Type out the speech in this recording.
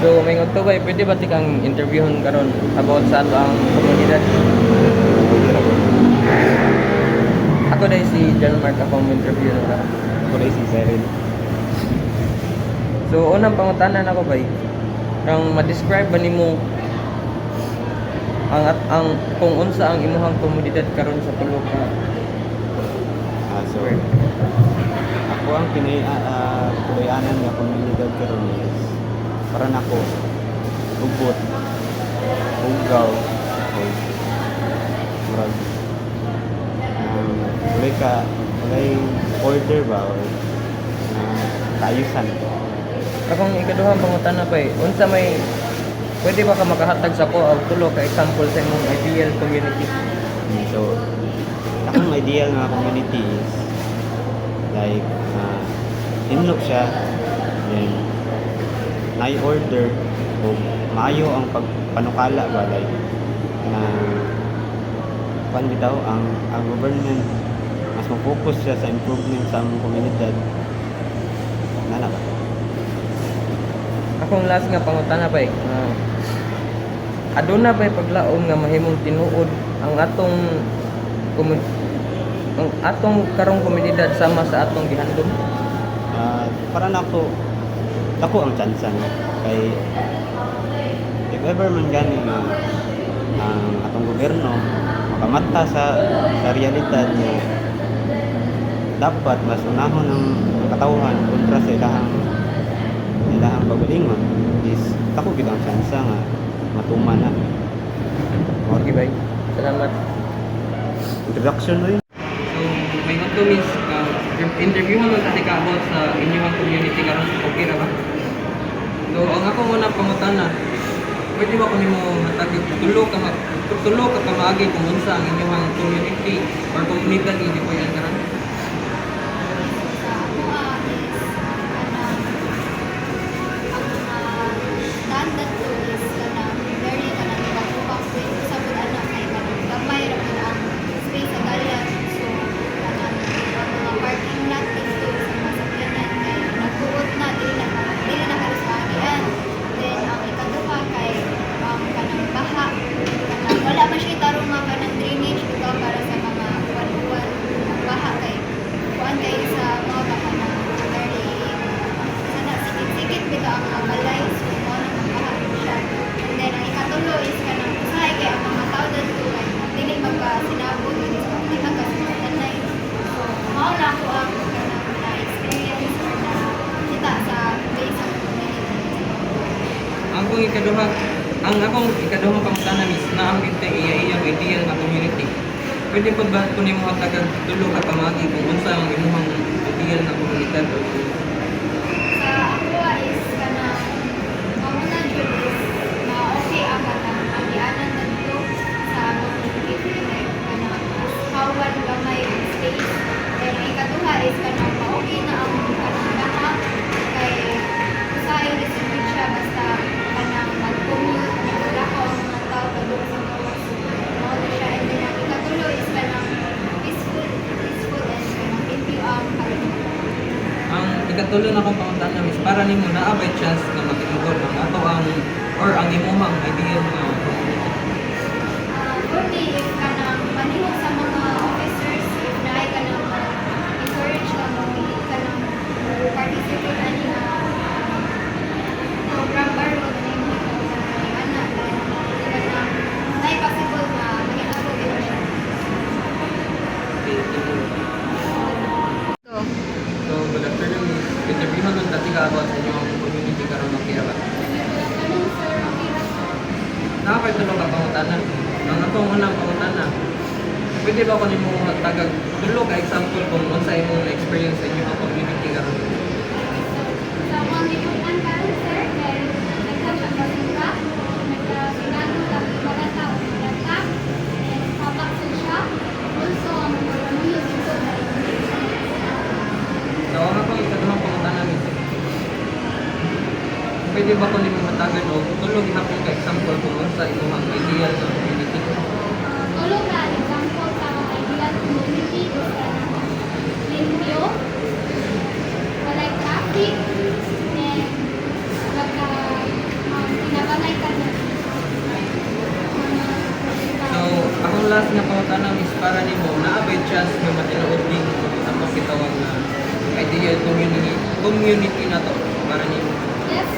So, may to ba, pwede ba tikang interviewon karon about sa ato ang komunidad? Ako dahil si John Mark akong interview na karon. Ako rin si Cyril. So, unang pangutanan ako ba, kang ma-describe ba nimo ang kung unsa ang imuhang komunidad karon sa tulo ka So, ako ang pinayanan nga komunidad karon is para nako ubot, ugaw, o murag walay order ba or kaayusan. akong ikaduhang pangutana pa unsa may pwede ba ka makahatag sa ko og tulo ka example sa imong ideal community? So, akong ideal nga community is like inlook siya, then nai-order o maayo ang pagpanukala ba, like na pan bitaw ang government mas mag-focus siya sa improvement sa among komunidad nana ba. Akong last nga pangutana pa aduna ba paglaom nga mahimong tinuod ang atong karong komunidad sama sa atong gihandom? Para nako dako ang chance no kay if ever man gani nga ang atong gobyerno makamata sa realidad nga dapat mas unahon ang katawhan kontra sa ilahang pagalingon is dako gid ang chance nga matuman na. Okay, bye. Salamat. Introduction rin. So, may to miss interview mo kasi ka about sa inyong community karon okay ra ba? So, ang ako muna pangutana, pwede ba ko nimo matagig tulo ka pamaagi kung unsa ang inyong community or komunidad hindi ko yan karon? Wala man siya tarong mga kanang drainage ito para sa mga uwan-uwan ng baha kay kuan kay sa mga baha na very sana sikit-sikit bito ang mga balay so mo na baha siya. And then ang ikatulo is kanang usahay kay ang mga tao dito kay dili magkasinabot dili magkasimutanay. So mao na ko ang kanang na-experience or na kita sa base sa community. Ang akong ikaduhang pangutana is naambit kay iya ideal nga community. Pwede pa ba ko nimo hatagan tulo ka pamagi kung unsa ang imong ideal nga komunidad o Sa ako is kanang mamuna jud is okay ang kanang agianan dito sa among community like kanang kawan gamay ang space. Then ang ikaduha is kanang okay na ang kanang lahat kay usahay distribute siya basta kanang mag-commute wala ko ang mga tao kadung sa mga mao na siya. And then ang ikatulo is kanang peaceful and kanang limpyo ang kalibutan. ang ikatulo na akong pangutana is para nimo naa by chance nga makiugod ang ato ang imong ideal nga community. For me, if kanang panihog sa mga officers, if naay kanang encourage ka mo, kanang participate ani nga program baro na nimo kanang anak kanang naay possible nga manginabot ito siya. So, good afternoon. Interviewhan lang dati ka about sa inyong community karon okay ra ba? Nakapagtulong ka pangutana. Ang atong unang pangutana, pwede ba ko nimo tagag tulo ka example kung unsa imong experience sa inyong community karon? Sa mga lipunan karon sir, kay nagkasya basura, nagkasinado sa mga tao nagkata, and habak siya. Also, ang pagkamuyo dito na So, ang akong ikaduhang pangutana is pwede ba ko nimo matagan og tulo gihapon ka example kung unsa imong ideal nga community? tulog na example sa mga ideal community limpyo, walay traffic, and na is para nimo naabay chance nga matinuod din ang makitawag na ideal community na to para nimo. Yes,